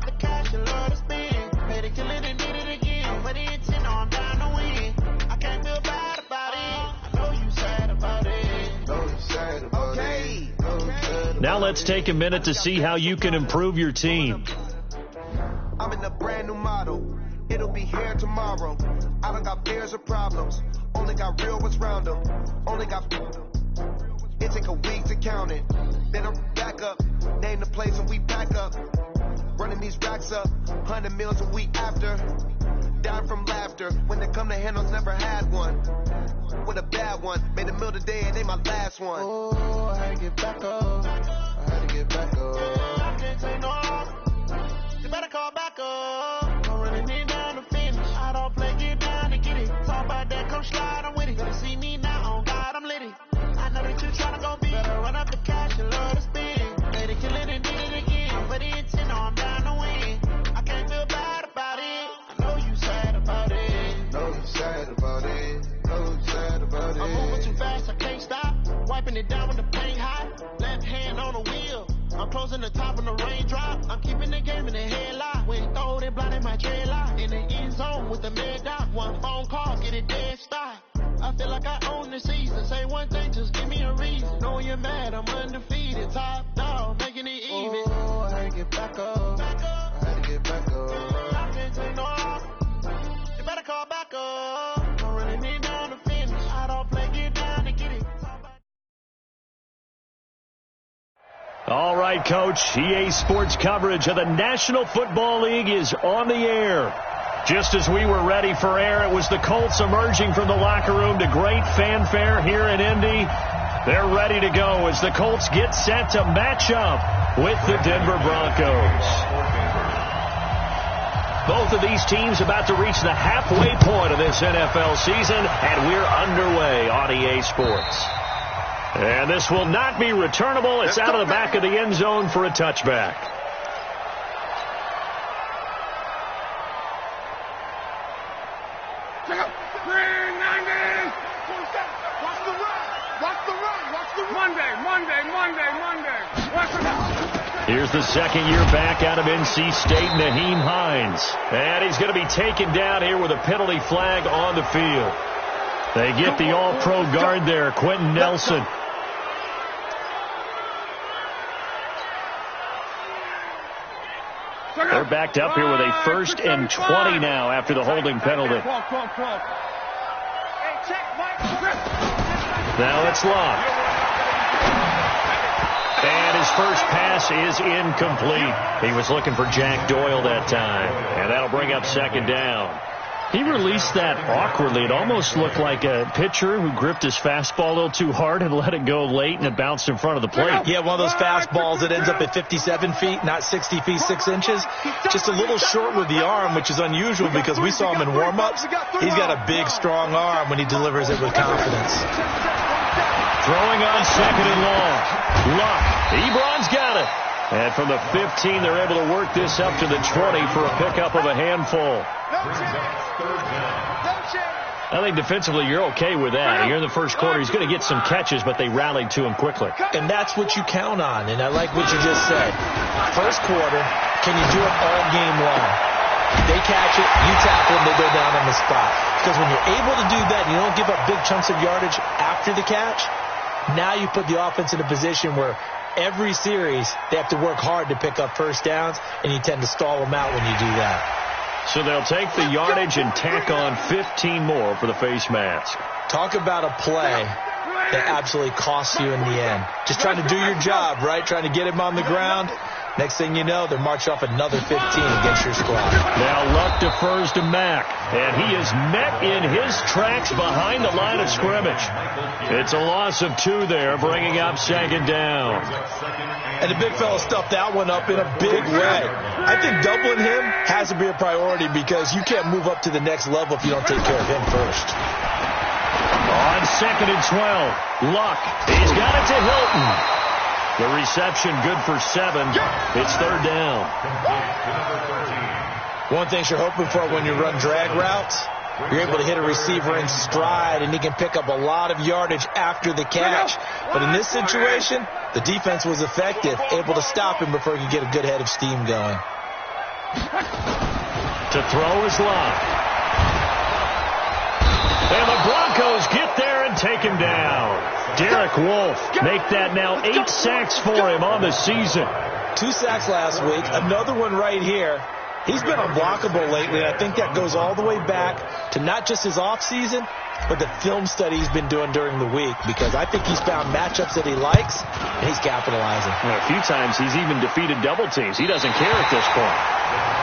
up the cash and love to spend. Pay to kill it and did it again. But the intent, I'm down to win. I can't feel bad about it. I know you sad about it. Know you sad about it. Now let's take a minute to see how you can improve your team. I'm in a brand new model. It'll be here tomorrow. I don't got fears or problems. Only got real what's round them. Only got. It take a week to count it. Then I'm back up. Name the place and we back up. Running these racks up. 100 meals a week after. Dying from laughter. When they come to handles, never had one. With a bad one. Made a meal today and they my last one. Oh, I had to get back up. I had to get back up. I can't take no. You better call back up. I'm running it down to finish. I don't play, get down to get it. Talk about that, come slide, I'm with it. Gonna see me now, on God, I'm litty. I know that you tryna go be. Better run up the cash and love to spend. Better kill it and did it again. But the intent, I'm down to win. I can't feel bad about it. I know you sad about it. Know you sad about it. Know you sad about it. I'm moving too fast, I can't stop. Wiping it down with the paint hot. Left hand on the wheel. I'm closing the top of the raindrop. I'm keeping the game in the headlock. When it throw it, blinding my dreadlock. In the end zone with the mid dot. One phone call, get it dead stop. I feel like I own the season. Say one thing, just give me a reason. Knowing you're mad, I'm undefeated. Top dog, making it even. Oh, I had to get back up. I had to get back up. I can't take no off. You better call back up. I'm running it down to finish. I don't play, get down to get it. All right, Coach. EA Sports coverage of the National Football League is on the air. Just as we were ready for air, it was the Colts emerging from the locker room to great fanfare here in Indy. They're ready to go as the Colts get set to match up with the Denver Broncos. Both of these teams about to reach the halfway point of this NFL season, and we're underway on EA Sports. And this will not be returnable. It's out of the back of the end zone for a touchback. Here's the second year back out of NC State, Naheem Hines. And he's going to be taken down here with a penalty flag on the field. They get the all-pro guard there, Quentin Nelson. They're backed up here with a 1st and 20 now after the holding penalty. Now it's Locke. And his first pass is incomplete. He was looking for Jack Doyle that time. And that'll bring up 2nd down. He released that awkwardly. It almost looked like a pitcher who gripped his fastball a little too hard and let it go late, and it bounced in front of the plate. Yeah, one of those fastballs that ends up at 57 feet, not 60 feet, 6 inches. Just a little short with the arm, which is unusual because we saw him in warm-ups. He's got a big, strong arm when he delivers it with confidence. Throwing on 2nd and long. Luck. Ebron's got it. And from the 15, they're able to work this up to the 20 for a pickup of a handful. I think defensively you're okay with that. Here in the first quarter, he's going to get some catches, but they rallied to him quickly. And that's what you count on, and I like what you just said. First quarter, can you do it all game long? They catch it, you tackle them, they go down on the spot. Because when you're able to do that, you don't give up big chunks of yardage after the catch. Now you put the offense in a position where every series they have to work hard to pick up first downs, and you tend to stall them out when you do that. So they'll take the yardage and tack on 15 more for the face mask. Talk about a play that absolutely costs you in the end. Just trying to do your job, right? Trying to get him on the ground. Next thing you know, they're marching off another 15 against your squad. Now Luck defers to Mack, and he is met in his tracks behind the line of scrimmage. It's a loss of 2 there, bringing up 2nd down. And the big fella stuffed that one up in a big way. I think doubling him has to be a priority because you can't move up to the next level if you don't take care of him first. On 2nd and 12, Luck. He's got it to Hilton. The reception good for 7. It's 3rd down. One thing you're hoping for when you run drag routes, you're able to hit a receiver in stride, and he can pick up a lot of yardage after the catch. But in this situation, the defense was effective, able to stop him before he could get a good head of steam going. To throw is Love. And the Broncos get there and take him down. Derek Wolfe make that now 8 sacks for him on the season. 2 sacks last week, another one right here. He's been unblockable lately, and I think that goes all the way back to not just his offseason, but the film study he's been doing during the week, because I think he's found matchups that he likes, and he's capitalizing. Well, a few times he's even defeated double teams. He doesn't care at this point.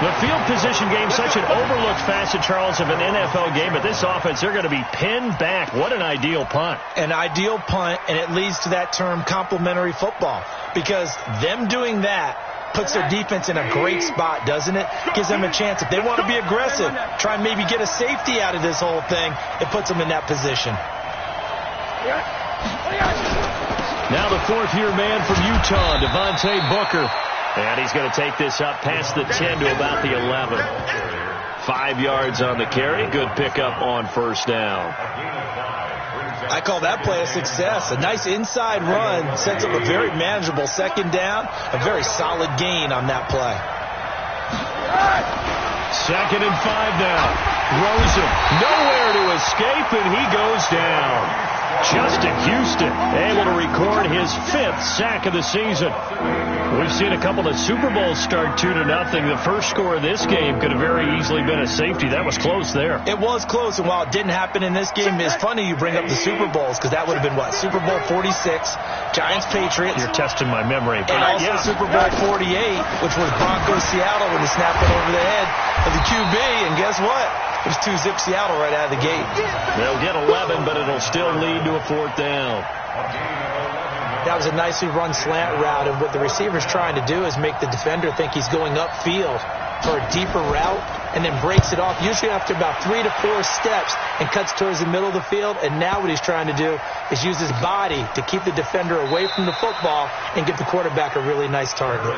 The field position game, such an overlooked facet, Charles, of an NFL game, but this offense, they're going to be pinned back. What an ideal punt. An ideal punt, and it leads to that term complementary football, because them doing that puts their defense in a great spot, doesn't it? Gives them a chance. If they want to be aggressive, try and maybe get a safety out of this whole thing, it puts them in that position. Now the fourth-year man from Utah, Devontae Booker. And he's going to take this up past the 10 to about the 11. 5 yards on the carry. Good pickup on first down. I call that play a success. A nice inside run sets up a very manageable second down. A very solid gain on that play. 2nd and 5 now. Rosen nowhere to escape, and he goes down. Justin Houston able to record his 5th sack of the season. We've seen a couple of Super Bowls start 2-0. The first score of this game could have very easily been a safety. That was close there. It was close, and while it didn't happen in this game, it's funny you bring up the Super Bowls, because that would have been, what, Super Bowl 46, Giants-Patriots. You're testing my memory. And also Super Bowl 48, which was Broncos-Seattle when they snapped it over the head of the QB, and guess what? It was 2-zip Seattle right out of the gate. They'll get 11, but it'll still lead to a 4th down. That was a nicely run slant route, and what the receiver's trying to do is make the defender think he's going upfield for a deeper route, and then breaks it off, usually after about 3 to 4 steps, and cuts towards the middle of the field. And now what he's trying to do is use his body to keep the defender away from the football and give the quarterback a really nice target.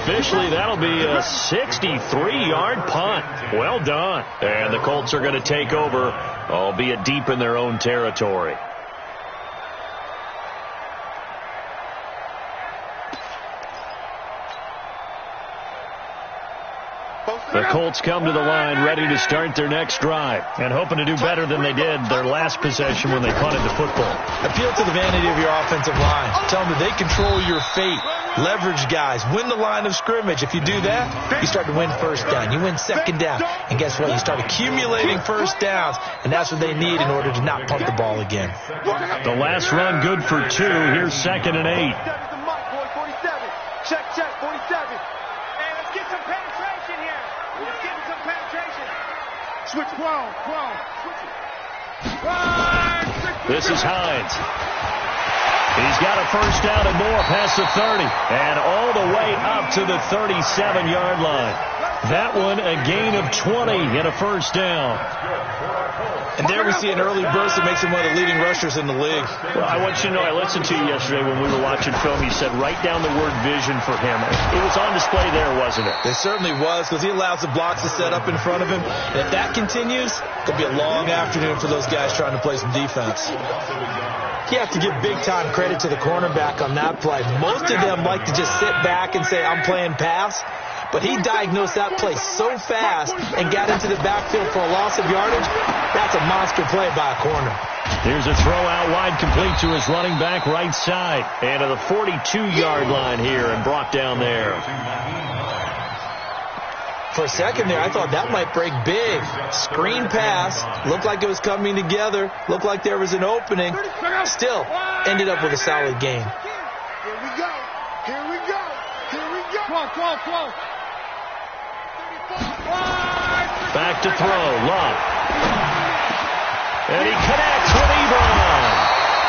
Officially, that'll be a 63-yard punt. Well done. And the Colts are going to take over, albeit deep in their own territory. The Colts come to the line ready to start their next drive and hoping to do better than they did their last possession when they punted the football. Appeal to the vanity of your offensive line. Tell them that they control your fate. Leverage guys. Win the line of scrimmage. If you do that, you start to win first down. You win second down. And guess what? You start accumulating first downs, and that's what they need in order to not punt the ball again. The last run good for 2. Here's 2nd and 8. Check, 47. Hey, let's get some penetration here. Let's get some penetration. Switch, Switch it. This is Hines. He's got a first down and more past the 30. And all the way up to the 37-yard line. That one a gain of 20 and a first down. And there we see an early burst that makes him one of the leading rushers in the league. Well, I want you to know, I listened to you yesterday when we were watching film. You said write down the word vision for him. It was on display there, wasn't it? It certainly was, because he allows the blocks to set up in front of him. And if that continues, it'll be a long afternoon for those guys trying to play some defense. You have to give big-time credit to the cornerback on that play. Most of them like to just sit back and say, I'm playing pass. But he diagnosed that play so fast and got into the backfield for a loss of yardage. That's a monster play by a corner. Here's a throw out wide, complete to his running back right side. And to the 42-yard line here and brought down there. For a second there, I thought that might break big. Screen pass. Looked like it was coming together. Looked like there was an opening. Still ended up with a solid gain. Here we go. Here we go. Here we go. Come on. Back to throw. Love. And he connects with Ebron.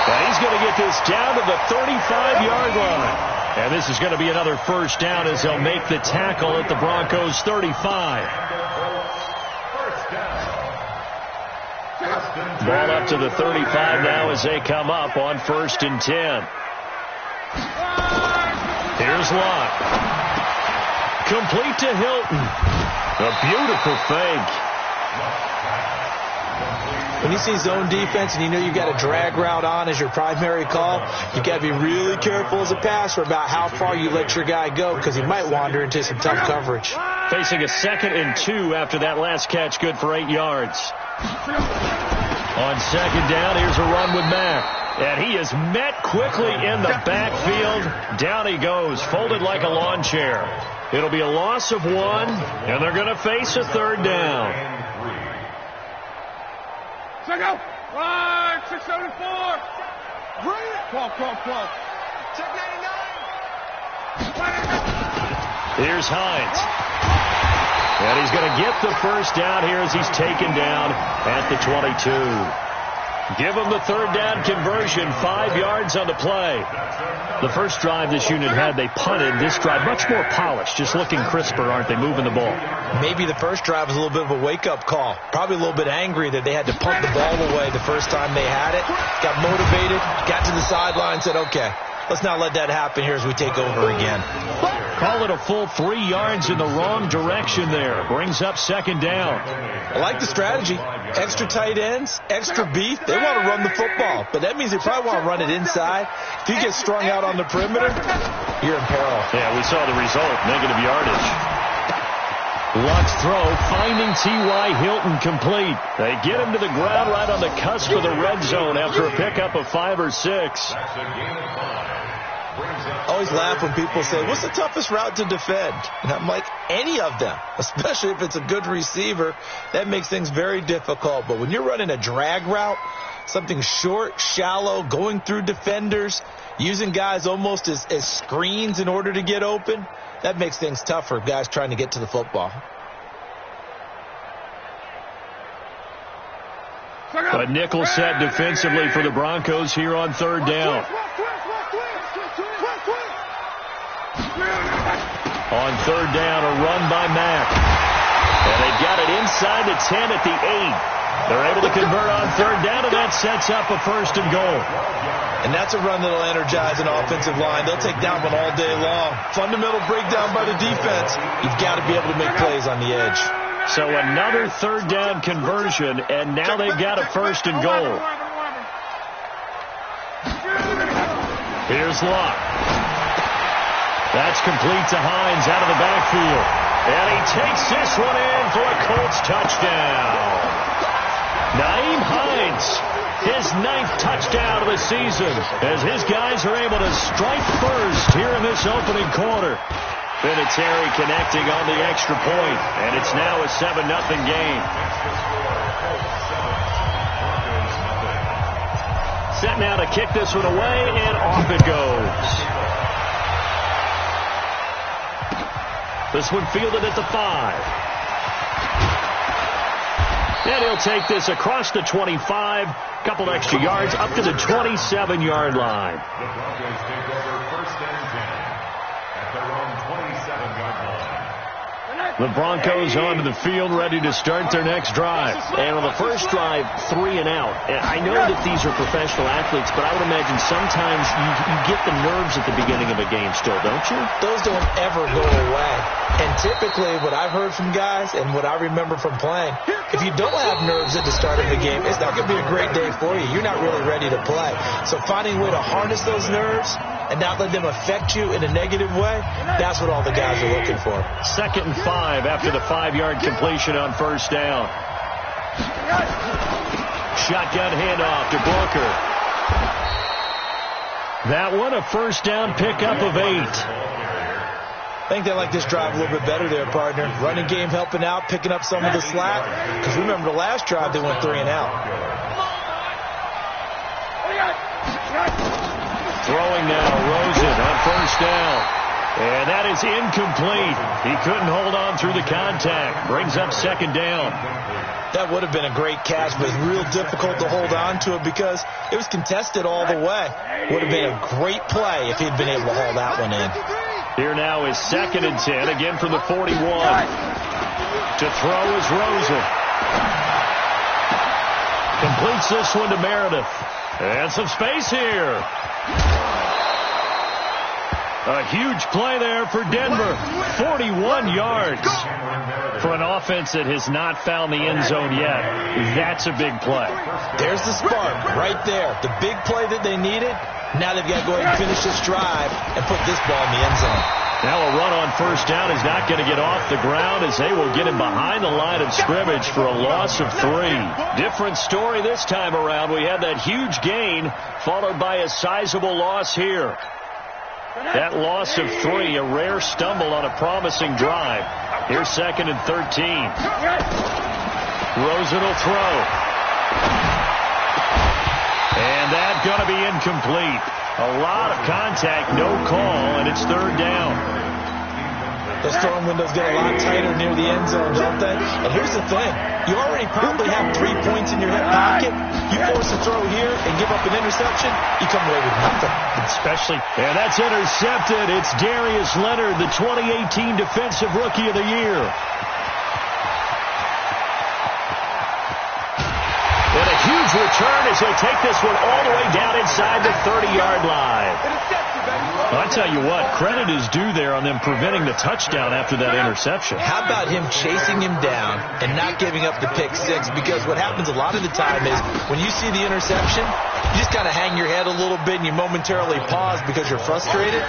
And he's going to get this down to the 35-yard line. And this is going to be another first down as they'll make the tackle at the Broncos 35. Ball up to the 35 now as they come up on 1st and 10. Here's Locke. Complete to Hilton. A beautiful fake. when you see zone defense and you know you got a drag route on as your primary call, you got to be really careful as a passer about how far you let your guy go because he might wander into some tough coverage. Facing a 2nd and 2 after that last catch, good for 8 yards. On 2nd down, here's a run with Mack. And he is met quickly in the backfield. Down he goes, folded like a lawn chair. It'll be a loss of 1, and they're going to face a 3rd down. Check out. 674. 12. Check 99. Here's Hines. And he's going to get the 1st down here as he's taken down at the 22. Give him the 3rd down conversion, 5 yards on the play. The first drive this unit had, they punted. This drive, much more polished, just looking crisper, aren't they, moving the ball? Maybe the first drive was a little bit of a wake-up call. Probably a little bit angry that they had to punt the ball away the first time they had it. Got motivated, got to the sideline, said, okay, let's not let that happen here as we take over again. Call it a full 3 yards in the wrong direction there. Brings up 2nd down. I like the strategy. Extra tight ends, extra beef. They want to run the football, but that means they probably want to run it inside. If you get strung out on the perimeter, you're in peril. Yeah, we saw the result, negative yardage. Luck's throw, finding T.Y. Hilton complete. They get him to the ground right on the cusp of the red zone after a pickup of 5 or 6. I always laugh when people say, what's the toughest route to defend? And I'm like, any of them, especially if it's a good receiver. That makes things very difficult. But when you're running a drag route, something short, shallow, going through defenders, using guys almost as screens in order to get open, that makes things tough for guys trying to get to the football. A nickel set defensively for the Broncos here on 3rd down. On 3rd down, a run by Mack. And they got it inside the 10 at the 8. They're able to convert on 3rd down, and that sets up a 1st and goal. And that's a run that'll energize an offensive line. They'll take that one all day long. Fundamental breakdown by the defense. You've got to be able to make plays on the edge. So another 3rd down conversion, and now they've got a 1st and goal. Here's Locke. That's complete to Hines out of the backfield. And he takes this one in for a Colts touchdown. Nyheim Hines, his 9th touchdown of the season, as his guys are able to strike first here in this opening quarter. Vinatieri connecting on the extra point, and it's now a 7-0 game. Set now to kick this one away, and off it goes. This one fielded at the 5. And he'll take this across the 25, couple extra yards, up to the 27-yard line. The Broncos take over 1st and 10 at their own 27-yard line. The Broncos onto the field, ready to start their next drive. And on the first drive, 3 and out. And I know that these are professional athletes, but I would imagine sometimes you get the nerves at the beginning of a game still, don't you? Those don't ever go away. And typically, what I've heard from guys and what I remember from playing, if you don't have nerves at the start of the game, it's not going to be a great day for you. You're not really ready to play. So finding a way to harness those nerves and not let them affect you in a negative way, that's what all the guys are looking for. 2nd and 5 after the 5-yard completion on 1st down. Shotgun handoff to Booker. That one, a 1st down pickup of 8. I think they like this drive a little bit better there, partner. Running game helping out, picking up some of the slack. Because remember the last drive, they went 3 and out. Throwing now, Rosen on 1st down. And that is incomplete. He couldn't hold on through the contact. Brings up 2nd down. That would have been a great catch, but it's real difficult to hold on to it because it was contested all the way. Would have been a great play if he'd been able to haul that one in. Here now is 2nd and 10, again from the 41. To throw is Rosen. Completes this one to Meredith. And some space here. A huge play there for Denver. 41 yards. For an offense that has not found the end zone yet, that's a big play. There's the spark right there. The big play that they needed. Now they've got to go ahead and finish this drive and put this ball in the end zone. Now a run on first down is not going to get off the ground as they will get him behind the line of scrimmage for a loss of 3. Different story this time around. We had that huge gain followed by a sizable loss here. That loss of 3, a rare stumble on a promising drive. Here's 2nd and 13. Rosen will throw. And that's going to be incomplete. A lot of contact, no call, and it's 3rd down. Those throwing windows get a lot tighter near the end zone, don't they? And here's the thing. You already probably have 3 points in your hip pocket. You force a throw here and give up an interception, you come away with nothing. Especially, and that's intercepted. It's Darius Leonard, the 2018 Defensive Rookie of the Year. And a huge return as he'll take this one all the way down inside the 30-yard line. Well, I tell you what, credit is due there on them preventing the touchdown after that interception. How about him chasing him down and not giving up the pick 6? Because what happens a lot of the time is when you see the interception, you just kind of hang your head a little bit and you momentarily pause because you're frustrated.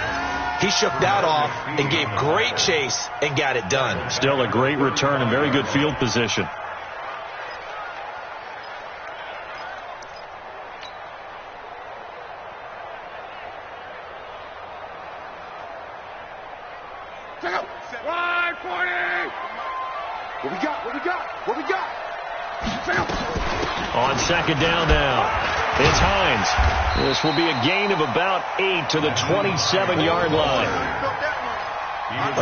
He shook that off and gave great chase and got it done. Still a great return and very good field position. On 2nd down now, it's Hines. This will be a gain of about 8 to the 27-yard line.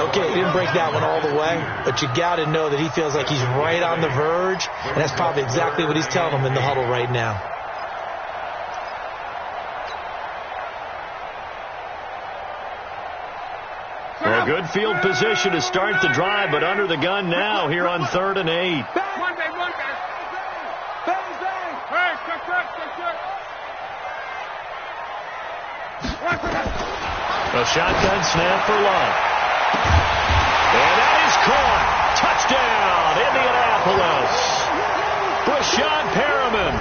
Okay, he didn't break that one all the way, but you got to know that he feels like he's right on the verge, and that's probably exactly what he's telling them in the huddle right now. Well, good field position to start the drive, but under the gun now here on 3rd and 8. A shotgun snap for Love. And that is caught. Touchdown, Indianapolis. Brashad Perriman,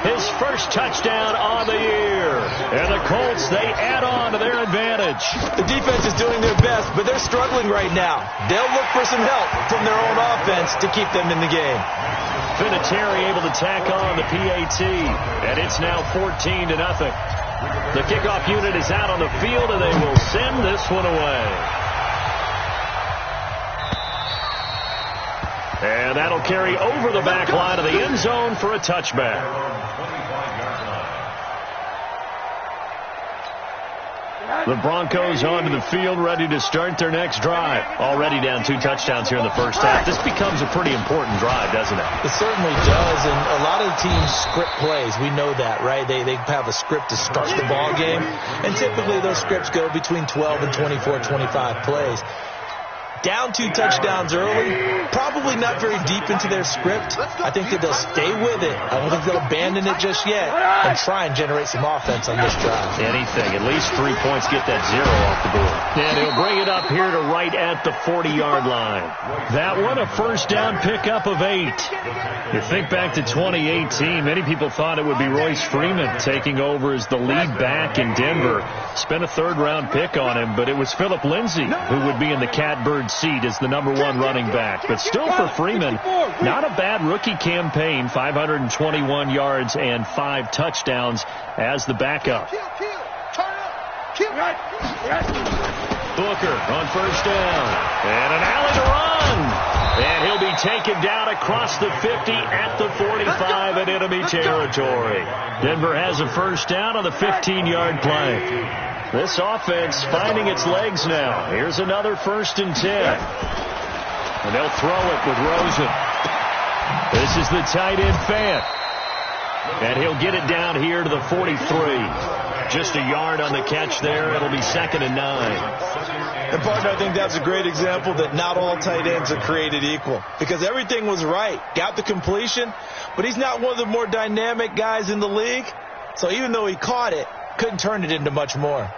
his first touchdown on the year. And the Colts, they add on to their advantage. The defense is doing their best, but they're struggling right now. They'll look for some help from their own offense to keep them in the game. Vinatieri able to tack on the PAT, and it's now 14-0. The kickoff unit is out on the field, and they will send this one away. And that'll carry over the back line of the end zone for a touchback. The Broncos onto the field, ready to start their next drive. Already down 2 touchdowns here in the first half. This becomes a pretty important drive, doesn't it? It certainly does, and a lot of the teams script plays. We know that, right? They have a script to start the ball game, and typically those scripts go between 12 and 24, 25 plays. Down 2 touchdowns early, probably not very deep into their script. I think that they'll stay with it. I don't think they'll abandon it just yet and try and generate some offense on this drive. Anything. At least 3 points, get that 0 off the board. And he'll bring it up here to right at the 40-yard line. That one, a first down pickup of 8. You think back to 2018, many people thought it would be Royce Freeman taking over as the lead back in Denver. Spent a 3rd-round pick on him, but it was Phillip Lindsay who would be in the catbird seat as the number 1 running back. But still for Freeman, not a bad rookie campaign. 521 yards and 5 touchdowns as the backup. Booker on first down. And an alley to run. And he'll be taken down across the 50 at the 45 in enemy territory. Denver has a first down on the 15-yard play. This offense finding its legs now. Here's another 1st and 10. And they'll throw it with Rosen. This is the tight end Fant. And he'll get it down here to the 43. Just a yard on the catch there. It'll be 2nd and 9. And, partner, I think that's a great example that not all tight ends are created equal. Because everything was right. Got the completion. But he's not one of the more dynamic guys in the league. So even though he caught it, couldn't turn it into much more.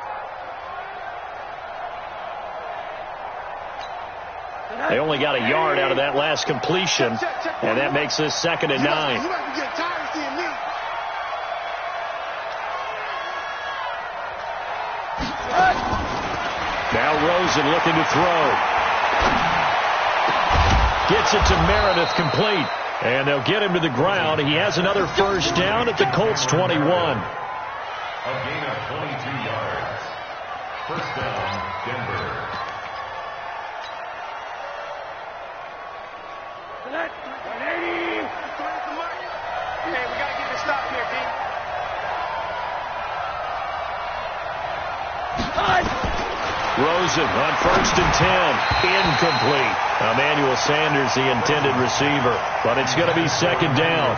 They only got a yard out of that last completion, and that makes this 2nd and 9. Now Rosen looking to throw. Gets it to Meredith, complete. And they'll get him to the ground. He has another first down at the Colts 21. A gain of 22 yards. First down, Denver. Hey, we got to get this stop here, Pete. Rosen on 1st and 10. Incomplete. Emmanuel Sanders, the intended receiver. But it's going to be 2nd down.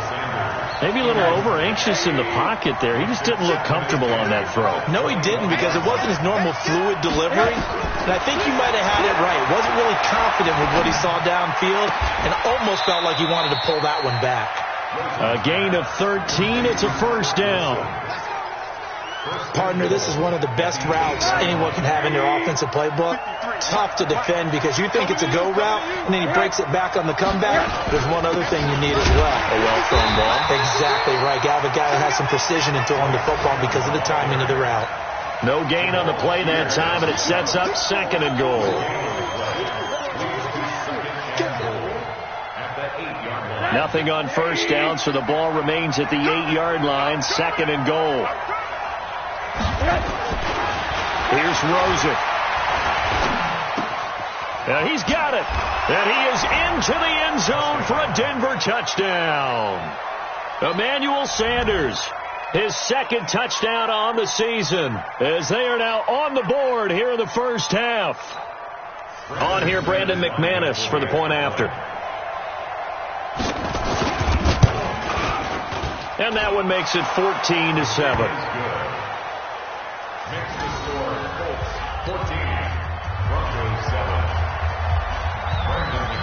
Maybe a little over-anxious in the pocket there. He just didn't look comfortable on that throw. No, he didn't, because it wasn't his normal fluid delivery. And I think he might have had it right. Wasn't really confident with what he saw downfield and almost felt like he wanted to pull that one back. A gain of 13. It's a first down. Partner, this is one of the best routes anyone can have in their offensive playbook. Tough to defend because you think it's a go route, and then he breaks it back on the comeback. There's one other thing you need as well. A well-thrown ball. Exactly right. Have a guy that has some precision in throwing the football because of the timing of the route. No gain on the play that time, and it sets up 2nd and goal. Nothing on first down, so the ball remains at the 8-yard line. 2nd and goal. Here's Rosen. And he's got it. And he is into the end zone for a Denver touchdown. Emmanuel Sanders, his 2nd touchdown on the season, as they are now on the board here in the first half. On here, Brandon McManus for the point after. And that one makes it 14-7. Makes the score Colts 14, Broncos 7.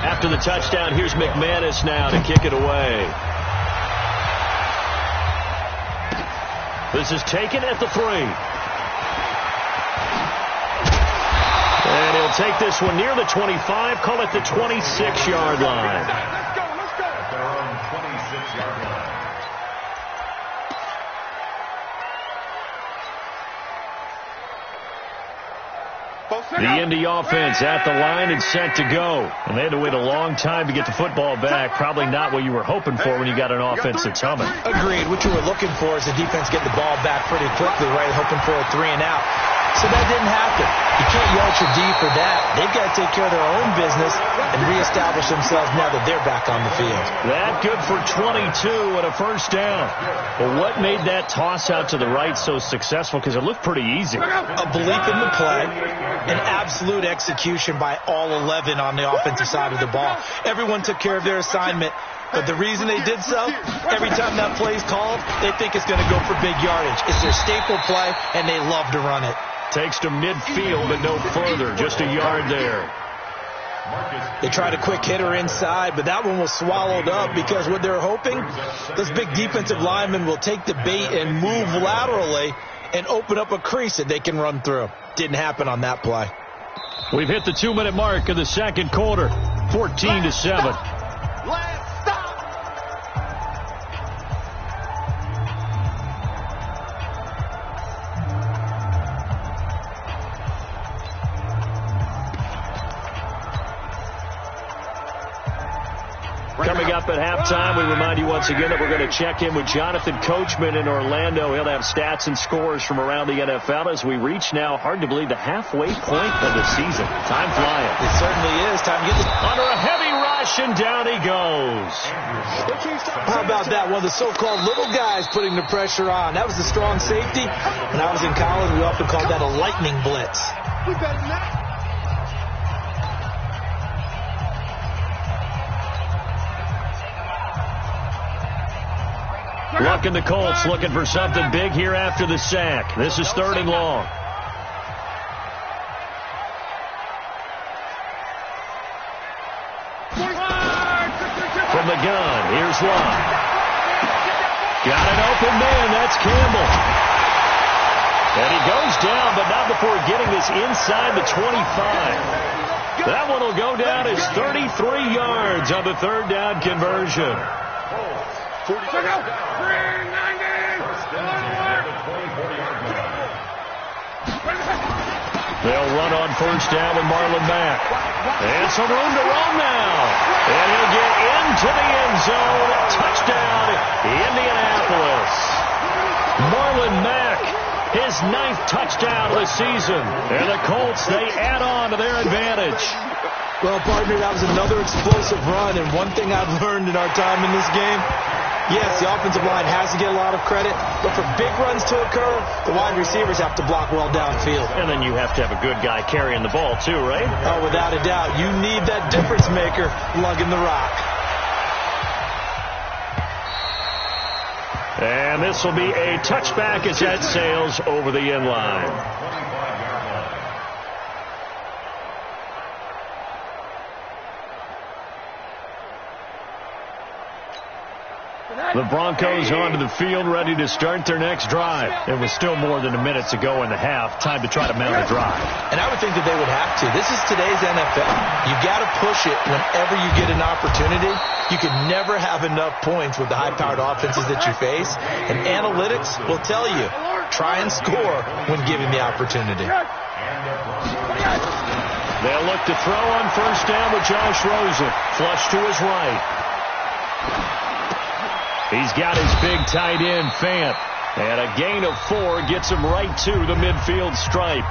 After the touchdown, here's McManus now to kick it away. This is taken at the 3. And he'll take this one near the 25, call it the 26-yard line. Let's go. At their own 26-yard line. The Indy offense at the line and set to go. And they had to wait a long time to get the football back. Probably not what you were hoping for when you got an offense that's humming. Agreed. What you were looking for is the defense get the ball back pretty quickly, right? Hoping for a 3 and out. So that didn't happen. You can't yell at your D for that. They've got to take care of their own business and reestablish themselves now that they're back on the field. That good for 22 and a first down. Well, what made that toss out to the right so successful? Because it looked pretty easy. A belief in the play, an absolute execution by all 11 on the offensive side of the ball. Everyone took care of their assignment. But the reason they did so, every time that play's called, they think it's going to go for big yardage. It's their staple play, and they love to run it. Takes to midfield, but no further. Just a yard there. They tried a quick hitter inside, but that one was swallowed up because what they're hoping, those big defensive linemen will take the bait and move laterally and open up a crease that they can run through. Didn't happen on that play. We've hit the 2-minute mark of the second quarter. 14-7. Coming up at halftime, we remind you once again that we're going to check in with Jonathan Coachman in Orlando. He'll have stats and scores from around the NFL as we reach now, hard to believe, the halfway point of the season. Time flying. It certainly is. Time to get this. Under a heavy rush, and down he goes. How about that? One of the so-called little guys putting the pressure on. That was the strong safety. When I was in college, we often called that a lightning blitz. We better not. Looking the Colts, looking for something big here after the sack. This is 3rd and long. From the gun, here's Love. Got an open man, that's Campbell. And he goes down, but not before getting this inside the 25. That one will go down as 33 yards on the third down conversion. They'll run on first down with Marlon Mack. And some room to run now. And he'll get into the end zone. Touchdown, Indianapolis. Marlon Mack, his 9th touchdown of the season. And the Colts, they add on to their advantage. Well, partner, that was another explosive run. And one thing I've learned in our time in this game, yes, the offensive line has to get a lot of credit, but for big runs to occur, the wide receivers have to block well downfield. And then you have to have a good guy carrying the ball too, right? Oh, without a doubt. You need that difference maker lugging the rock. And this will be a touchback as that sails over the end line. The Broncos onto the field, ready to start their next drive. It was still more than a minute to go in the half. Time to try to mount a drive. And I would think that they would have to. This is today's NFL. You got to push it whenever you get an opportunity. You can never have enough points with the high-powered offenses that you face. And analytics will tell you, try and score when given the opportunity. They'll look to throw on first down with Josh Rosen. Flush to his right. He's got his big tight end, Fant. And a gain of 4 gets him right to the midfield stripe.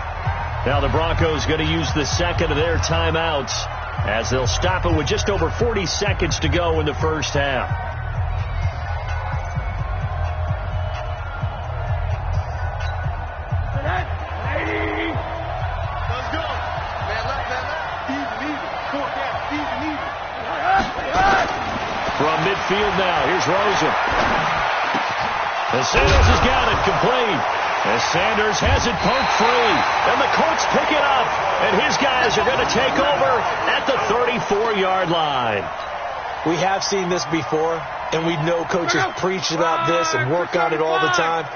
Now the Broncos going to use the second of their timeouts as they'll stop it with just over 40 seconds to go in the first half. Let's go. Man left. Easy. 4 down. Easy. From midfield now, here's Rosen. And Sanders has got it complete. As Sanders has it poked free. And the Colts pick it up. And his guys are going to take over at the 34-yard line. We have seen this before, and we know coaches preach about this and work on it all the time.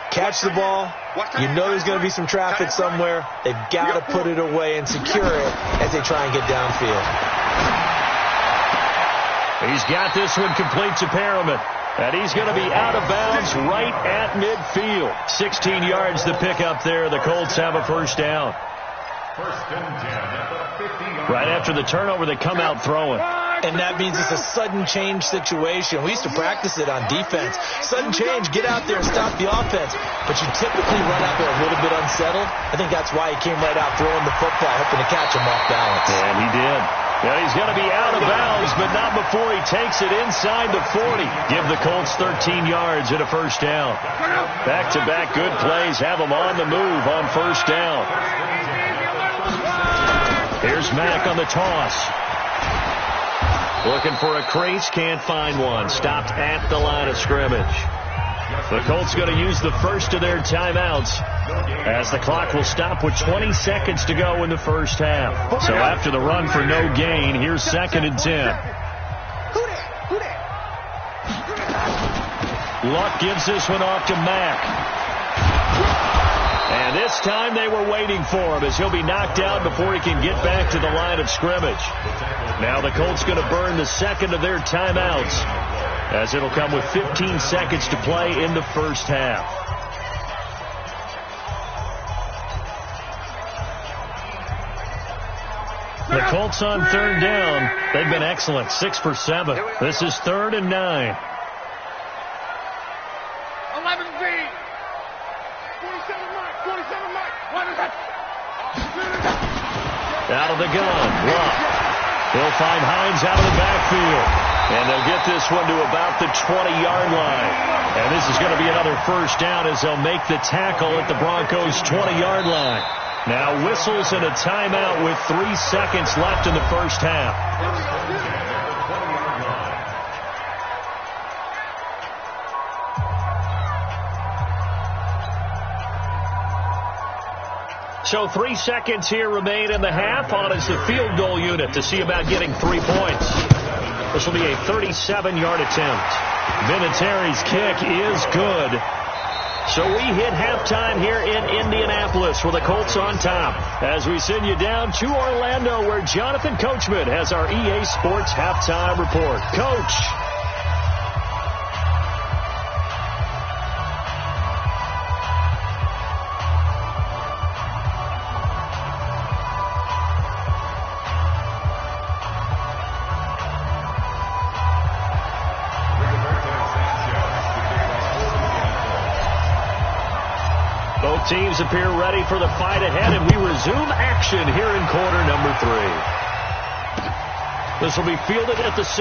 Catch the ball. You know there's going to be some traffic somewhere. They've got to put it away and secure it as they try and get downfield. He's got this one complete to Perriman. And he's going to be out of bounds right at midfield. 16 yards to pick up there. The Colts have a first down. First and 10 at the 50-yard right after the turnover, they come out throwing. And that means it's a sudden change situation. We used to practice it on defense. Sudden change, get out there and stop the offense. But you typically run out there a little bit unsettled. I think that's why he came right out throwing the football, hoping to catch him off balance. And he did. Yeah, he's going to be out of bounds, but not before he takes it inside the 40. Give the Colts 13 yards and a first down. Back-to-back good plays have them on the move on first down. Here's Mack on the toss. Looking for a crease, can't find one. Stopped at the line of scrimmage. The Colts going to use the first of their timeouts as the clock will stop with 20 seconds to go in the first half. So after the run for no gain, here's 2nd and 10. Luck gives this one off to Mack. And this time they were waiting for him as he'll be knocked out before he can get back to the line of scrimmage. Now the Colts going to burn the second of their timeouts as it'll come with 15 seconds to play in the first half. The Colts on third down. They've been excellent. 6 for 7. This is 3rd and 9. 11 feet. 47 mark. What is that? Out of the gun. Luck. He'll find Hines out of the backfield. And they'll get this one to about the 20-yard line. And this is going to be another first down as they'll make the tackle at the Broncos' 20-yard line. Now whistles and a timeout with 3 seconds left in the first half. So 3 seconds here remain in the half. On is the field goal unit to see about getting 3 points. This will be a 37-yard attempt. Vinatieri's kick is good. So we hit halftime here in Indianapolis. Indianapolis with the Colts on top as we send you down to Orlando where Jonathan Coachman has our EA Sports Halftime Report. Coach. Both teams appear ready for the fight ahead, and we resume action here in quarter number 3. This will be fielded at the 6.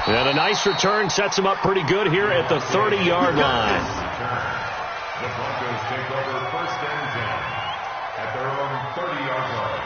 And a nice return sets him up pretty good here at the 30-yard line. The Broncos take over 1st and 10 at their own 30-yard line.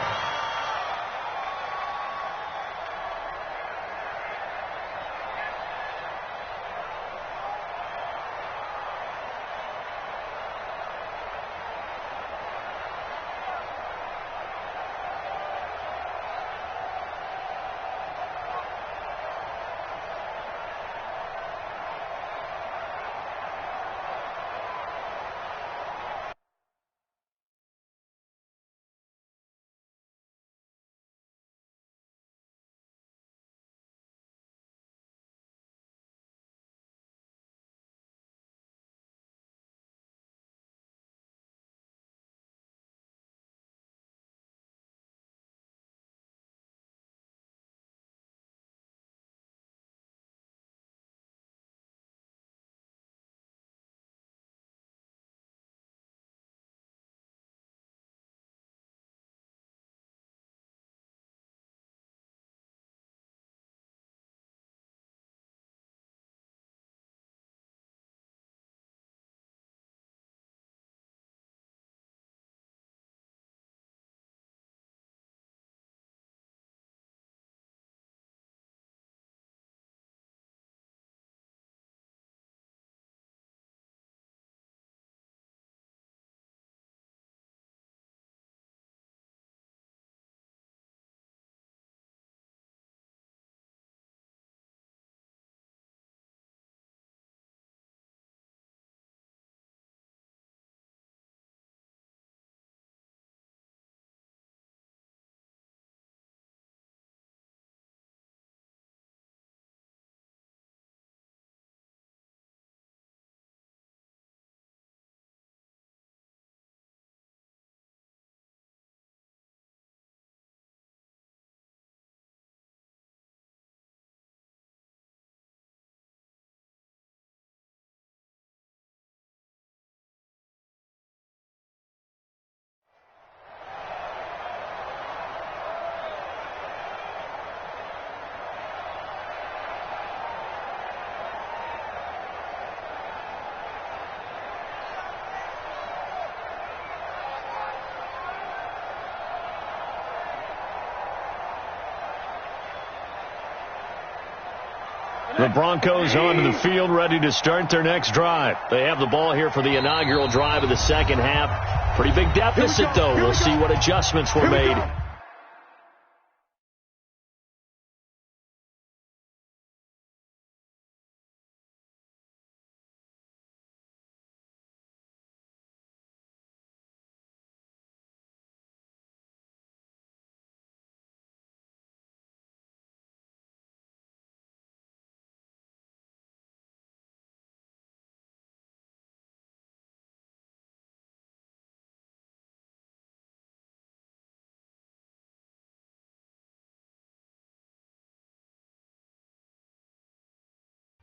The Broncos onto the field, ready to start their next drive. They have the ball here for the inaugural drive of the second half. Pretty big deficit, though. We'll see what adjustments were made.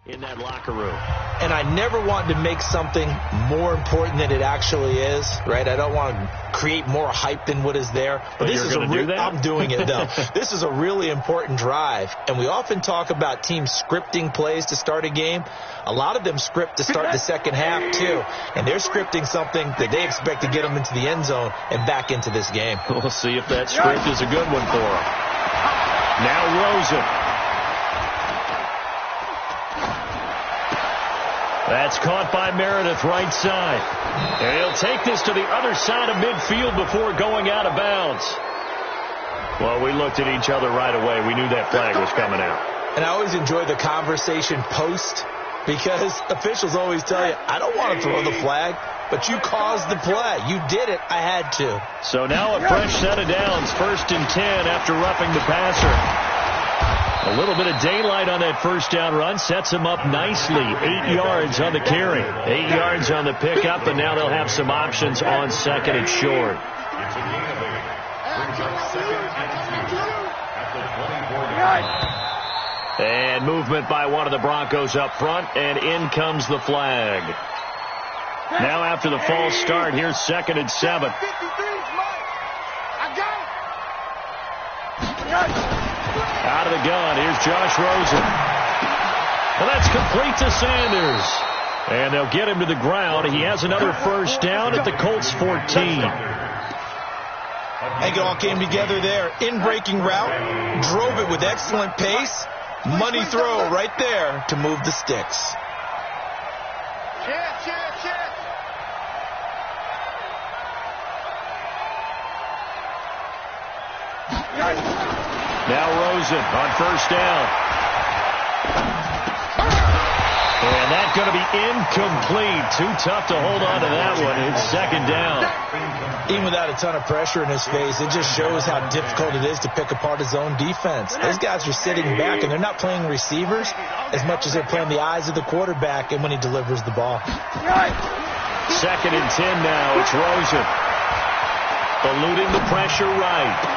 In that locker room. And I never want to make something more important than it actually is, right? I don't want to create more hype than what is there. But this is I'm doing it, though. This is a really important drive. And we often talk about teams scripting plays to start a game. A lot of them script to start the second half, too. And they're scripting something that they expect to get them into the end zone and back into this game. We'll see if that script is a good one for them. Now Rosen. That's caught by Meredith right side. And he'll take this to the other side of midfield before going out of bounds. Well, we looked at each other right away. We knew that flag was coming out. And I always enjoy the conversation post Because officials always tell you, I don't want to throw the flag, but you caused the play. You did it. I had to. So now a fresh set of downs, 1st and 10 after roughing the passer. A little bit of daylight on that first down run sets him up nicely. 8 yards on the carry, 8 yards on the pickup, and now they'll have some options on 2nd and short. It's a gain of 8. Brings up 2nd and 2 at the 24-yard line. And movement by one of the Broncos up front, and in comes the flag. Now after the false start, here's 2nd and 7. Out of the gun, here's Josh Rosen. And that's complete to Sanders. And they'll get him to the ground. He has another first down at the Colts 14. I think it all came together there. In-breaking route, drove it with excellent pace. Money throw right there to move the sticks. Now Rosen on first down. And that's going to be incomplete. Too tough to hold on to that one. It's 2nd down. Even without a ton of pressure in his face, it just shows how difficult it is to pick apart his own defense. Those guys are sitting back, and they're not playing receivers as much as they're playing the eyes of the quarterback and when he delivers the ball. 2nd and 10 now. It's Rosen. Eluding the pressure right.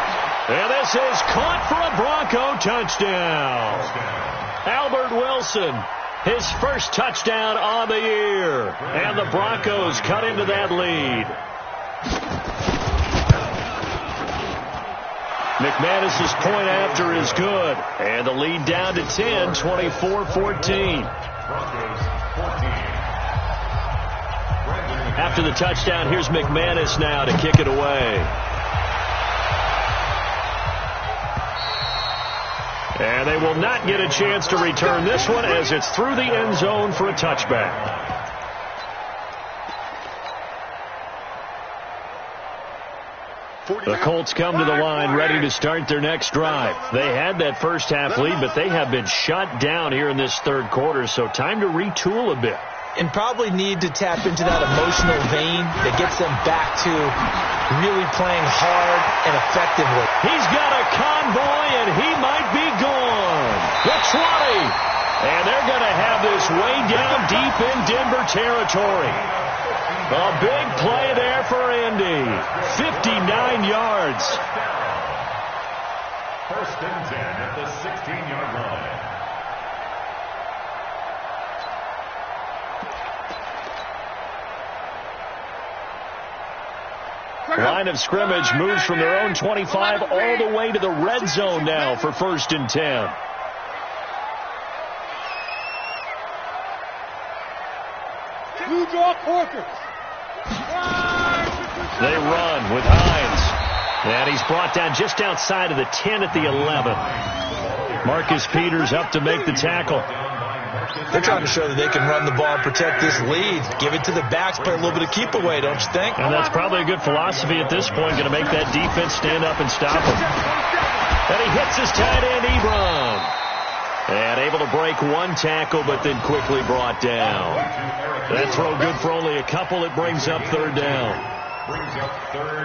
And this is caught for a Bronco touchdown. Albert Wilson, his first touchdown on the year. And the Broncos cut into that lead. McManus's point after is good. And the lead down to 10, 24-14. After the touchdown, here's McManus now to kick it away. And they will not get a chance to return this one as it's through the end zone for a touchback. The Colts come to the line ready to start their next drive. They had that first half lead, but they have been shut down here in this 3rd quarter, so time to retool a bit. And probably need to tap into that emotional vein that gets them back to really playing hard and effectively. He's got a convoy, and he might be gone. The 20. And they're going to have this way down deep in Denver territory. A big play there for Indy. 59 yards. 1st and 10 at the 16-yard line. Line of scrimmage moves from their own 25 all the way to the red zone now for 1st and 10. They run with Hines. And he's brought down just outside of the 10 at the 11. Marcus Peters up to make the tackle. They're trying to show that they can run the ball and protect this lead. Give it to the backs, play a little bit of keep away, don't you think? And that's probably a good philosophy at this point, going to make that defense stand up and stop him. And he hits his tight end, Ebron. And able to break one tackle, but then quickly brought down. That throw good for only a couple. It brings up 3rd down.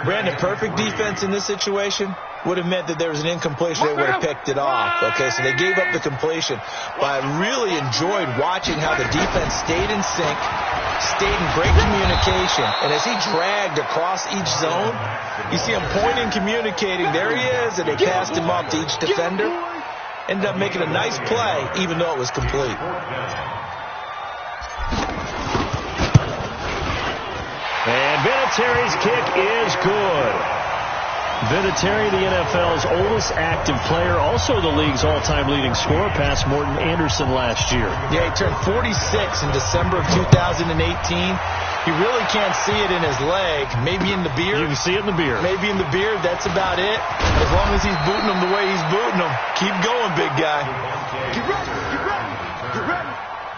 Brandon, perfect defense in this situation would have meant that there was an incompletion. They would have picked it off. Okay, so they gave up the completion. But I really enjoyed watching how the defense stayed in sync, stayed in great communication. And as he dragged across each zone, you see him pointing, communicating. There he is, and they passed him off to each defender. Ended up making a nice play, even though it was complete. And Vinatieri's kick is good. Vinatieri, the NFL's oldest active player, also the league's all-time leading scorer, past Morton Anderson last year. Yeah, he turned 46 in December of 2018. He really can't see it in his leg. Maybe in the beard. You can see it in the beard. Maybe in the beard. That's about it. As long as he's booting them the way he's booting them. Keep going, big guy. Get ready. Get ready. Get ready.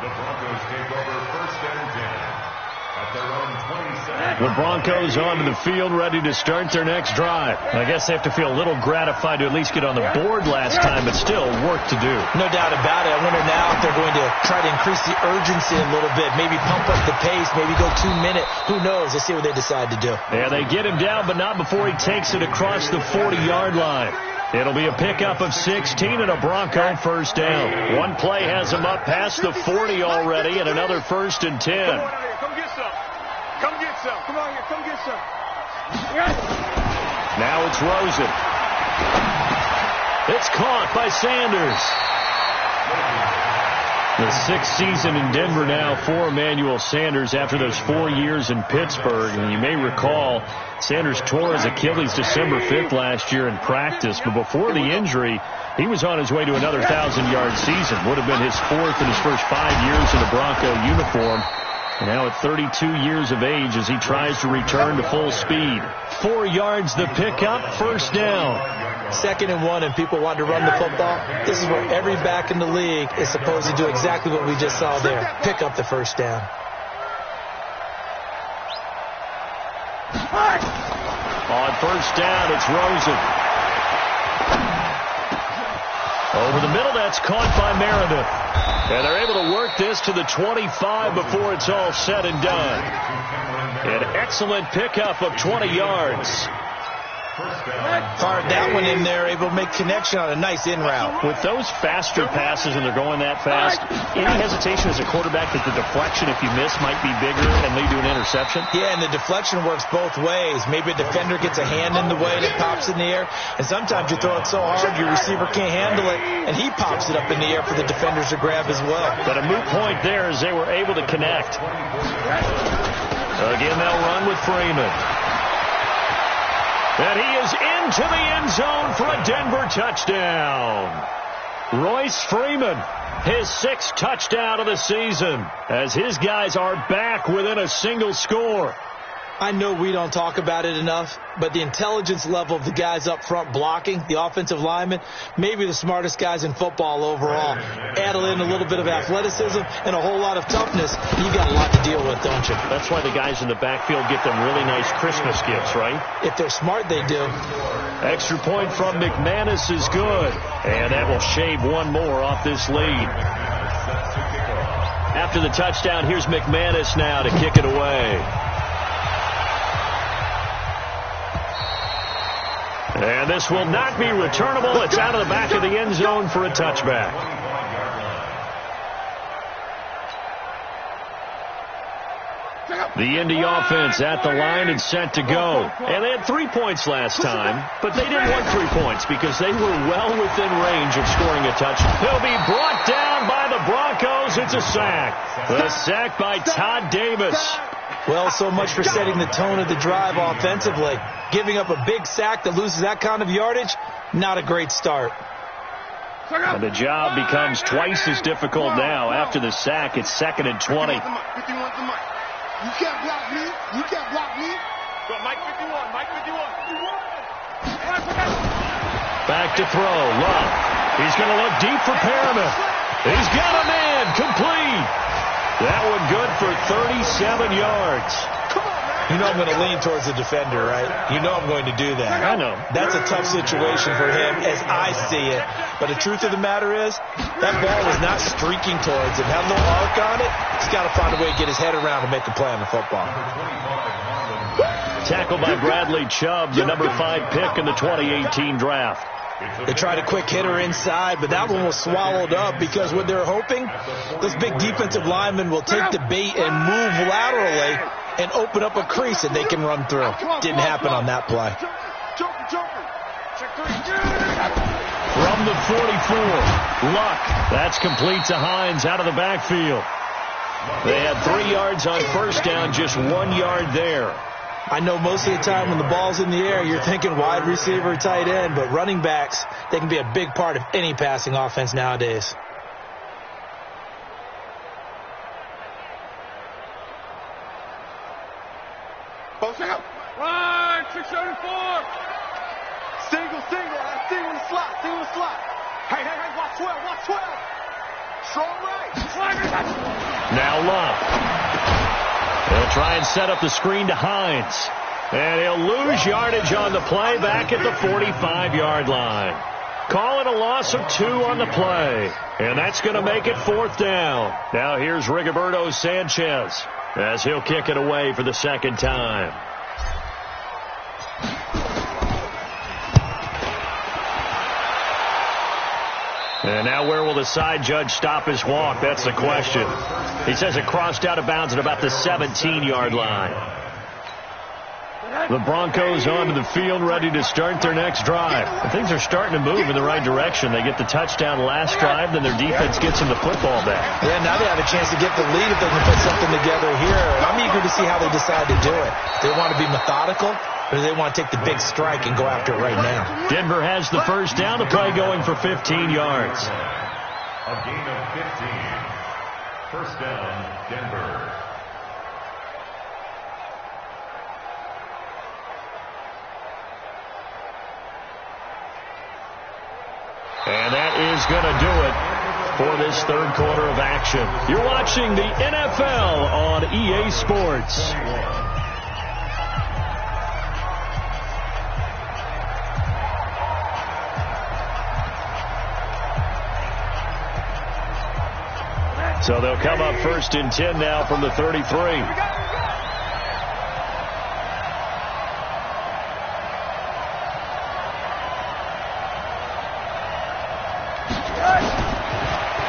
The Broncos take over 1st and 10 at their own 27. The Broncos onto the field, ready to start their next drive. I guess they have to feel a little gratified to at least get on the board last time, but still work to do. No doubt about it. I wonder now if they're going to try to increase the urgency a little bit, maybe pump up the pace, maybe go 2 minute. Who knows? Let's see what they decide to do. Yeah, they get him down, but not before he takes it across the 40-yard line. It'll be a pickup of 16 and a Bronco first down. One play has him up past the 40 already, and another 1st and 10. Come get some. Come get some. Come on here. Come get some. Now it's Rosen. It's caught by Sanders. The 6th season in Denver now for Emmanuel Sanders after those 4 years in Pittsburgh. And you may recall Sanders tore his Achilles December 5th last year in practice. But before the injury, he was on his way to another 1,000-yard season. Would have been his 4th in his first 5 years in a Bronco uniform. And now at 32 years of age as he tries to return to full speed. 4 yards the pickup, first down. 2nd and 1, and people want to run the football. This is where every back in the league is supposed to do exactly what we just saw there. Pick up the first down. On first down, it's Rosen. Over the middle, that's caught by Meredith. And they're able to work this to the 25 before it's all said and done. An excellent pickup of 20 yards. Fired that one in there, able to make connection on a nice in route. With those faster passes and they're going that fast, any hesitation as a quarterback that the deflection, if you miss, might be bigger and lead to an interception? Yeah, and the deflection works both ways. Maybe a defender gets a hand in the way and it pops in the air, and sometimes you throw it so hard your receiver can't handle it, and he pops it up in the air for the defenders to grab as well. But a moot point there as they were able to connect. Again, they'll run with Freeman. And he is into the end zone for a Denver touchdown. Royce Freeman, his 6th touchdown of the season, as his guys are back within a single score. I know we don't talk about it enough, but the intelligence level of the guys up front blocking, the offensive linemen, maybe the smartest guys in football overall. Add in a little bit of athleticism and a whole lot of toughness, you got a lot to deal with, don't you? That's why the guys in the backfield get them really nice Christmas gifts, right? If they're smart, they do. Extra point from McManus is good, and that will shave one more off this lead. After the touchdown, here's McManus now to kick it away. And this will not be returnable. It's out of the back of the end zone for a touchback. The Indy offense at the line and set to go. And they had 3 points last time, but they didn't want 3 points because they were well within range of scoring a touchdown. They'll be brought down by the Broncos. It's a sack. The sack by Todd Davis. Well, so much for setting the tone of the drive offensively. Giving up a big sack that loses that kind of yardage, not a great start. And the job becomes twice as difficult now. After the sack, it's 2nd and 20. You can't block me. You can't block me. Go, Mike 51. Mike 51. Back to throw. Love. He's going to look deep for Perriman. He's got a man. Complete. That one good for 37 yards. You know I'm going to lean towards the defender, right? You know I'm going to do that. I know. That's a tough situation for him as I see it. But the truth of the matter is, that ball was not streaking towards him. Had a little arc on it. He's got to find a way to get his head around and make a play on the football. Tackled by Bradley Chubb, the number 5 pick in the 2018 draft. They tried a quick hitter inside, but that one was swallowed up because what they're hoping, those big defensive linemen will take the bait and move laterally and open up a crease that they can run through. Didn't happen on that play. From the 44, Luck. That's complete to Hines out of the backfield. They had 3 yards on first down, just 1 yard there. I know most of the time when the ball's in the air, you're thinking wide receiver, tight end, but running backs, they can be a big part of any passing offense nowadays. Post out. Run, 674. Single. Single in the slot. Hey, watch 12. Strong right. Now Love. And They'll try and set up the screen to Hines. And he'll lose yardage on the play back at the 45-yard line. Call it a loss of 2 on the play. And that's going to make it 4th down. Now here's Rigoberto Sanchez as he'll kick it away for the second time. And now where will the side judge stop his walk? That's the question. He says it crossed out of bounds at about the 17-yard line. The Broncos onto the field, ready to start their next drive. And things are starting to move in the right direction. They get the touchdown last drive, then their defense gets them the football back. Yeah, now they have a chance to get the lead if they can put something together here. And I'm eager to see how they decide to do it. Do they want to be methodical, or do they want to take the big strike and go after it right now? Denver has the first down. The play going for 15 yards. A gain of 15. First down, Denver. And that is going to do it for this third quarter of action. You're watching the NFL on EA Sports. So they'll come up 1st and 10 now from the 33.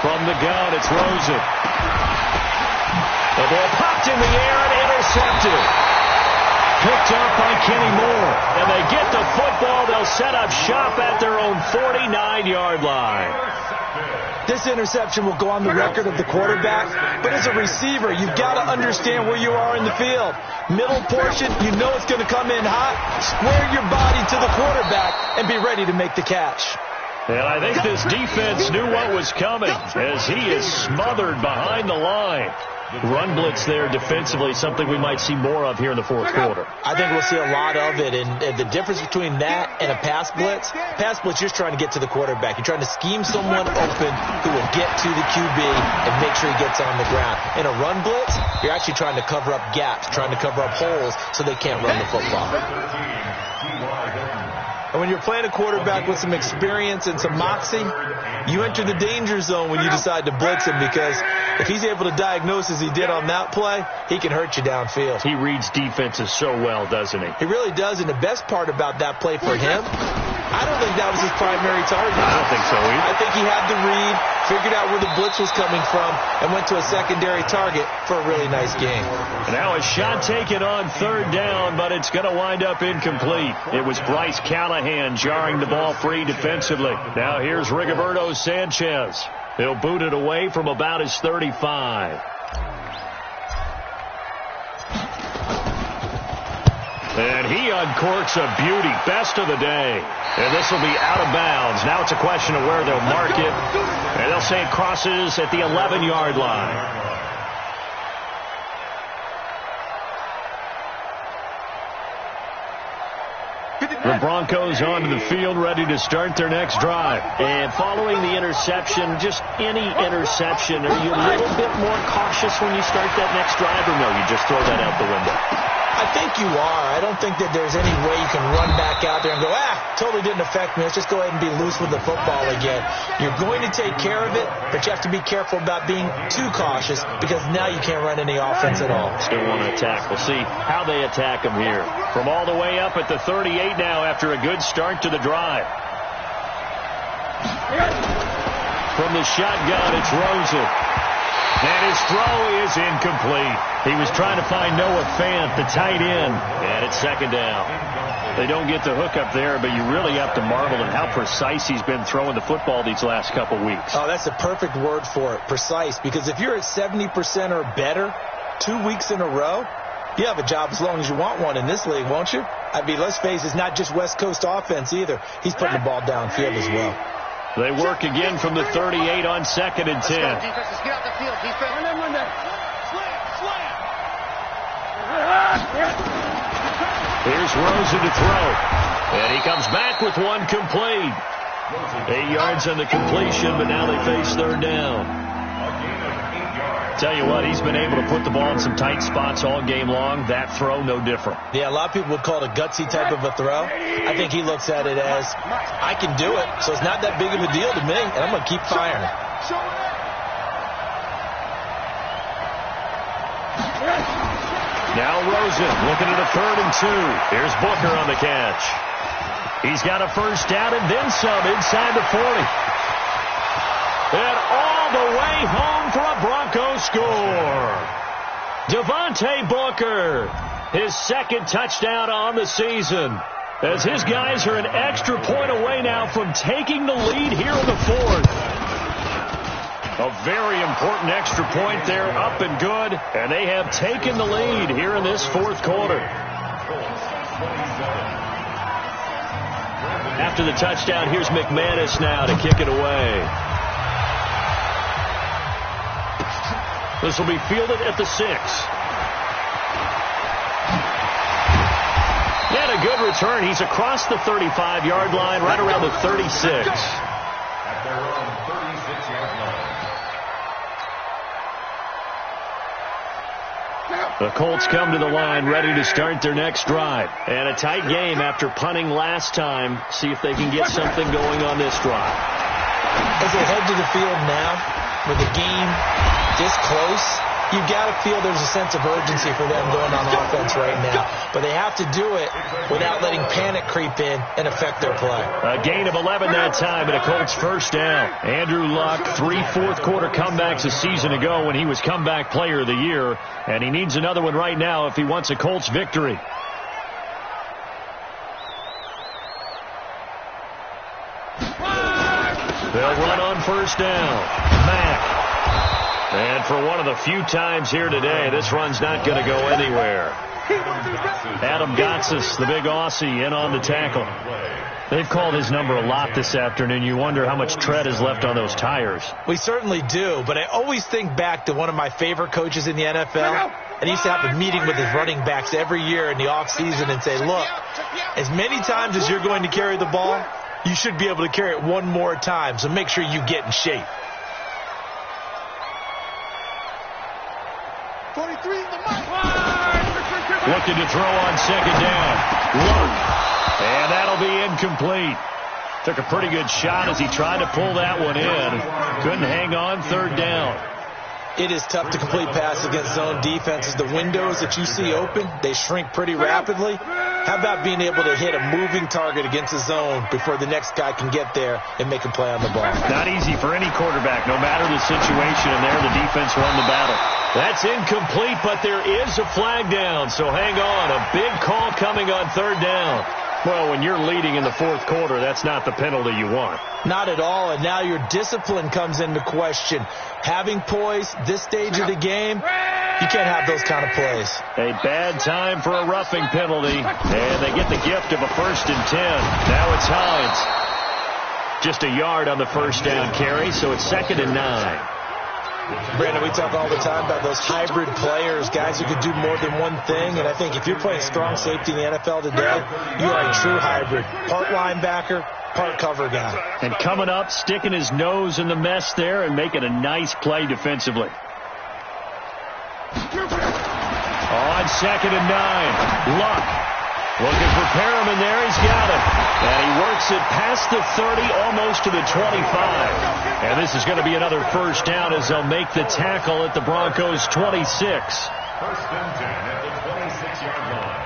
From the gun, it's Rosen. The ball popped in the air and intercepted. Picked up by Kenny Moore. And they get the football. They'll set up shop at their own 49-yard line. This interception will go on the record of the quarterback, but as a receiver, you've got to understand where you are in the field. Middle portion, you know it's going to come in hot. Square your body to the quarterback and be ready to make the catch. And I think this defense knew what was coming as he is smothered behind the line. Run blitz there defensively, something we might see more of here in the fourth quarter. I think we'll see a lot of it, and the difference between that and a pass blitz, you're just trying to get to the quarterback. You're trying to scheme someone open who will get to the QB and make sure he gets on the ground. In a run blitz, you're actually trying to cover up gaps, trying to cover up holes so they can't run the football. And when you're playing a quarterback with some experience and some moxie, you enter the danger zone when you decide to blitz him, because if he's able to diagnose as he did on that play, he can hurt you downfield. He reads defenses so well, doesn't he? He really does, and the best part about that play for him, I don't think that was his primary target. I don't think so either. I think he had the read, figured out where the blitz was coming from, and went to a secondary target for a really nice game. And now a shot taken on 3rd down, but it's going to wind up incomplete. It was Bryce Callahan jarring the ball free defensively. Now here's Rigoberto Sanchez. He'll boot it away from about his 35. And he uncorks a beauty. Best of the day. And this will be out of bounds. Now it's a question of where they'll mark it. And they'll say it crosses at the 11-yard line. The Broncos onto the field, ready to start their next drive. And following the interception, just any interception, are you a little bit more cautious when you start that next drive, or no, you just throw that out the window? I think you are. I don't think that there's any way you can run back out there and go, totally didn't affect me. Let's just go ahead and be loose with the football again. You're going to take care of it, but you have to be careful about being too cautious, because now you can't run any offense at all. Still want to attack. We'll see how they attack them here. From all the way up at the 38 now after a good start to the drive. From the shotgun, it's Rosen. And his throw is incomplete. He was trying to find Noah Fant, the tight end, and it's 2nd down. They don't get the hook up there, but you really have to marvel at how precise he's been throwing the football these last couple weeks. Oh, that's the perfect word for it, precise, because if you're at 70% or better 2 weeks in a row, you have a job as long as you want one in this league, won't you? I mean, let's face it, it's not just West Coast offense either. He's putting the ball downfield as well. They work again from the 38 on 2nd and 10. Let's go, defense. Let's get out the field. Defense. Run there. Slam. Here's Rosen to throw. And he comes back with one complete. 8 yards on the completion, but now they face 3rd down. Tell you what, he's been able to put the ball in some tight spots all game long. That throw, no different. Yeah, a lot of people would call it a gutsy type of a throw. I think he looks at it as, I can do it, so it's not that big of a deal to me, and I'm going to keep firing. Now Rosen looking at a 3rd and 2. Here's Booker on the catch. He's got a first down and then some inside the 40. And all the way home for a Broncos score. Devontae Booker, his 2nd touchdown on the season, as his guys are an extra point away now from taking the lead here in the 4th. A very important extra point there, up and good, and they have taken the lead here in this 4th quarter. After the touchdown, here's McManus now to kick it away. This will be fielded at the 6. And a good return. He's across the 35-yard line, right around the 36. At their own 36-yard line. The Colts come to the line ready to start their next drive. And a tight game after punting last time. See if they can get something going on this drive. As they head to the field now, with the game this close, you've got to feel there's a sense of urgency for them going on offense right now. But they have to do it without letting panic creep in and affect their play. A gain of 11 that time and a Colts first down. Andrew Luck, 3 fourth-quarter comebacks a season ago when he was comeback player of the year. And he needs another one right now if he wants a Colts victory. They'll run on first down. Mack. And for one of the few times here today, this run's not going to go anywhere. Adam Gotsis, the big Aussie, in on the tackle. They've called his number a lot this afternoon. You wonder how much tread is left on those tires. We certainly do, but I always think back to one of my favorite coaches in the NFL. And he used to have a meeting with his running backs every year in the offseason and say, look, as many times as you're going to carry the ball, you should be able to carry it one more time, so make sure you get in shape. 43, looking to throw on second down. Luck. And that'll be incomplete. Took a pretty good shot as he tried to pull that one in. Couldn't hang on, 3rd down. It is tough to complete passes against zone defenses. The windows that you see open, they shrink pretty rapidly. How about being able to hit a moving target against a zone before the next guy can get there and make a play on the ball? Not easy for any quarterback, no matter the situation, and there the defense won the battle. That's incomplete, but there is a flag down, so hang on. A big call coming on 3rd down. Well, when you're leading in the 4th quarter, that's not the penalty you want. Not at all, and now your discipline comes into question. Having poise this stage of the game, you can't have those kind of plays. A bad time for a roughing penalty, and they get the gift of a 1st and 10. Now it's Hines. Just a yard on the first down carry, so it's 2nd and 9. Brandon, we talk all the time about those hybrid players, guys who could do more than one thing, and I think if you're playing strong safety in the NFL today, you are a true hybrid. Part linebacker, part cover guy. And coming up, sticking his nose in the mess there and making a nice play defensively. On 2nd and 9, Luck. Looking for Perriman there. He's got it. And he works it past the 30, almost to the 25. And this is going to be another first down as they'll make the tackle at the Broncos' 26. 1st and 10 at the 26-yard line.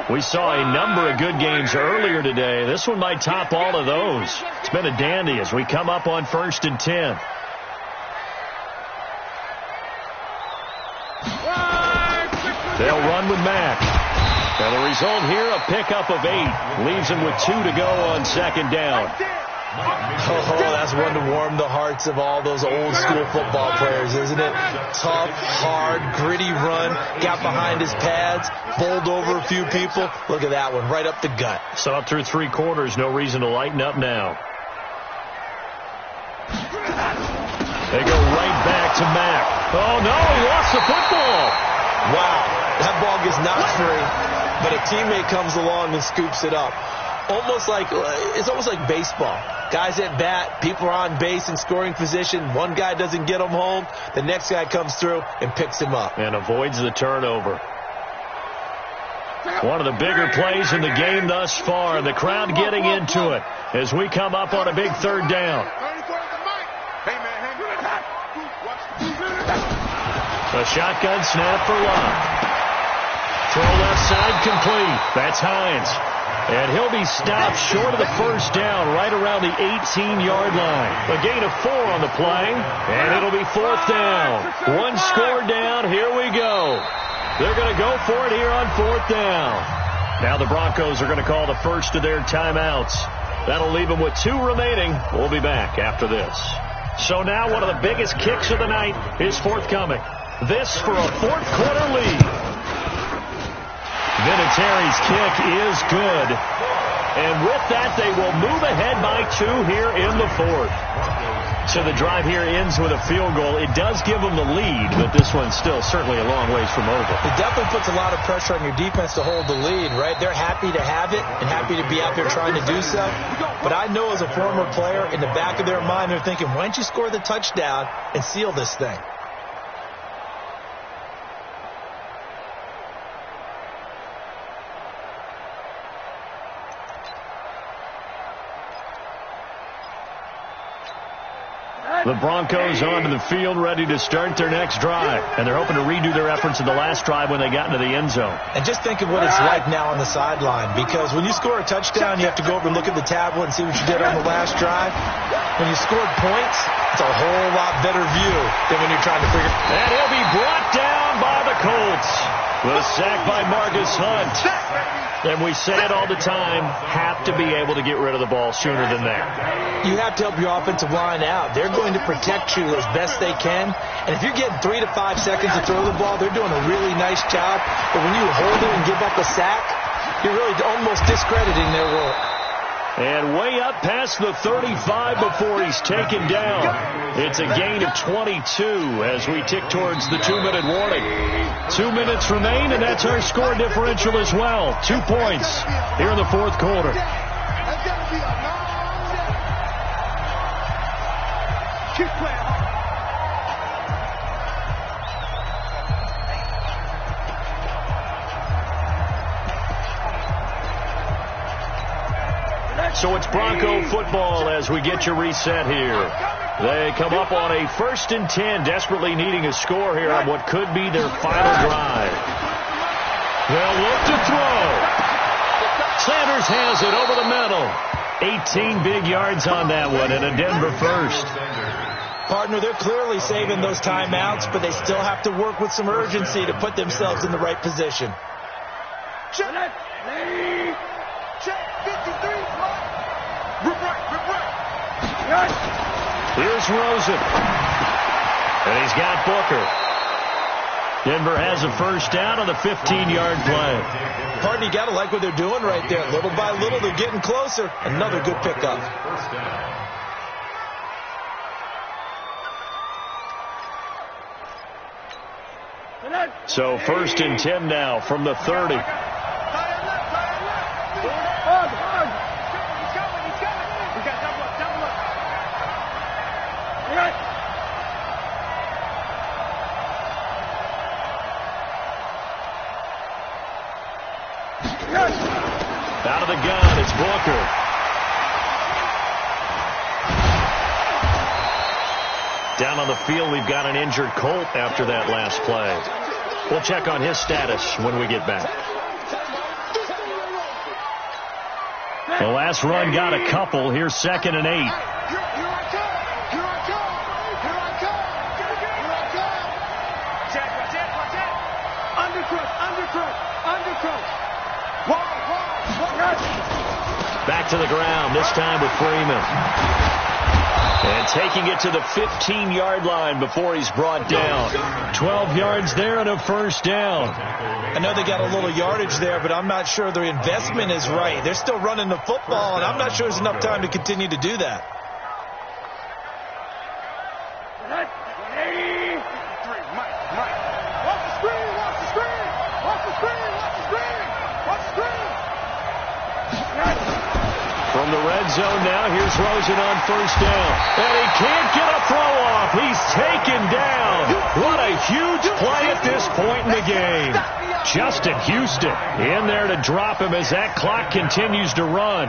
We saw a number of good games earlier today. This one might top all of those. It's been a dandy as we come up on 1st and 10. They'll run with Mack. And the result here, a pickup of 8. Leaves him with 2 to go on 2nd down. Oh, that's one to warm the hearts of all those old school football players, isn't it? Tough, hard, gritty run, got behind his pads, bowled over a few people. Look at that one, right up the gut. So up through 3 quarters, no reason to lighten up now. They go right back to Mack. Oh, no, he lost the football. Wow, that ball gets knocked free. but a teammate comes along and scoops it up. It's almost like baseball. Guys at bat, people are on base in scoring position. One guy doesn't get him home. The next guy comes through and picks him up. And avoids the turnover. One of the bigger plays in the game thus far. And the crowd getting into it as we come up on a big third down. A shotgun snap for Love. Throw left side complete. That's Hines. And he'll be stopped short of the first down right around the 18-yard line. A gain of 4 on the play, and it'll be 4th down. 1 score down. Here we go. They're going to go for it here on 4th down. Now the Broncos are going to call the first of their timeouts. That'll leave them with 2 remaining. We'll be back after this. So now one of the biggest kicks of the night is forthcoming. This for a 4th quarter lead. Vinatieri's kick is good. And with that, they will move ahead by 2 here in the 4th. So the drive here ends with a field goal. It does give them the lead, but this one's still certainly a long ways from over. It definitely puts a lot of pressure on your defense to hold the lead, right? They're happy to have it and happy to be out there trying to do so. But I know as a former player, in the back of their mind, they're thinking, why don't you score the touchdown and seal this thing? The Broncos onto the field, ready to start their next drive. And they're hoping to redo their efforts in the last drive when they got into the end zone. And just think of what it's like now on the sideline. Because when you score a touchdown, you have to go over and look at the tablet and see what you did on the last drive. When you scored points, it's a whole lot better view than when you're trying to figure. And he'll be brought down by the Colts. The sack by Marcus Hunt. And we say it all the time, have to be able to get rid of the ball sooner than that. You have to help your offensive line out. They're going to protect you as best they can. And if you're getting 3 to 5 seconds to throw the ball, they're doing a really nice job. But when you hold it and give up a sack, you're really almost discrediting their work. And way up past the 35 before he's taken down. It's a gain of 22 as we tick towards the 2-minute warning. 2 minutes remain, and that's our score differential as well. 2 points here in the 4th quarter. So it's Bronco football as we get you reset here. They come up on a 1st and 10, desperately needing a score here on what could be their final drive. They'll look to throw. Sanders has it over the middle. 18 big yards on that one, and a Denver first. Partner, they're clearly saving those timeouts, but they still have to work with some urgency to put themselves in the right position. Check 53. Rip right. Here's Rosen. And he's got Booker. Denver has a first down on the 15-yard play. Partner, you got to like what they're doing right there. Little by little, they're getting closer. Another good pickup. So 1st and 10 now from the 30. Out of the gun, it's Booker. Down on the field, we've got an injured Colt after that last play. We'll check on his status when we get back. The last run got a couple. Here's 2nd and 8. Back to the ground, this time with Freeman. And taking it to the 15-yard line before he's brought down. 12 yards there and a first down. I know they got a little yardage there, but I'm not sure their investment is right. They're still running the football, and I'm not sure there's enough time to continue to do that. From the red zone now, here's Rosen on first down. And he can't get a throw off. He's taken down. What a huge play at this point in the game. Justin Houston in there to drop him as that clock continues to run.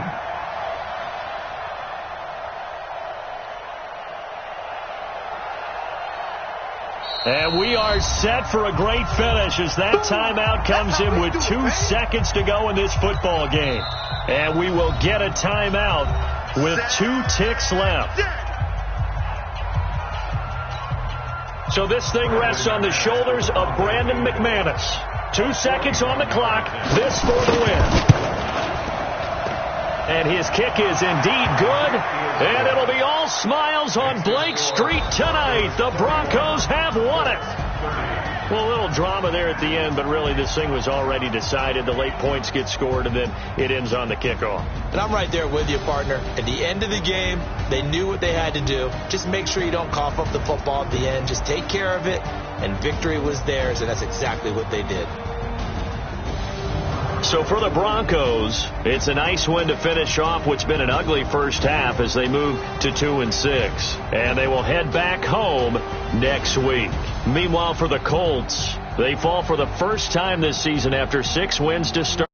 And we are set for a great finish as that timeout comes in with 2 seconds to go in this football game. And we will get a timeout with 2 ticks left. So this thing rests on the shoulders of Brandon McManus. 2 seconds on the clock. This for the win. And his kick is indeed good. And it'll be all smiles on Blake Street tonight. The Broncos have won it. Well, a little drama there at the end, but really this thing was already decided. The late points get scored, and then it ends on the kickoff. And I'm right there with you, partner. At the end of the game, they knew what they had to do. Just make sure you don't cough up the football at the end. Just take care of it, and victory was theirs, and that's exactly what they did. So for the Broncos, it's a nice win to finish off what's been an ugly first half as they move to 2-6. And they will head back home next week. Meanwhile, for the Colts, they fall for the first time this season after 6 wins to start.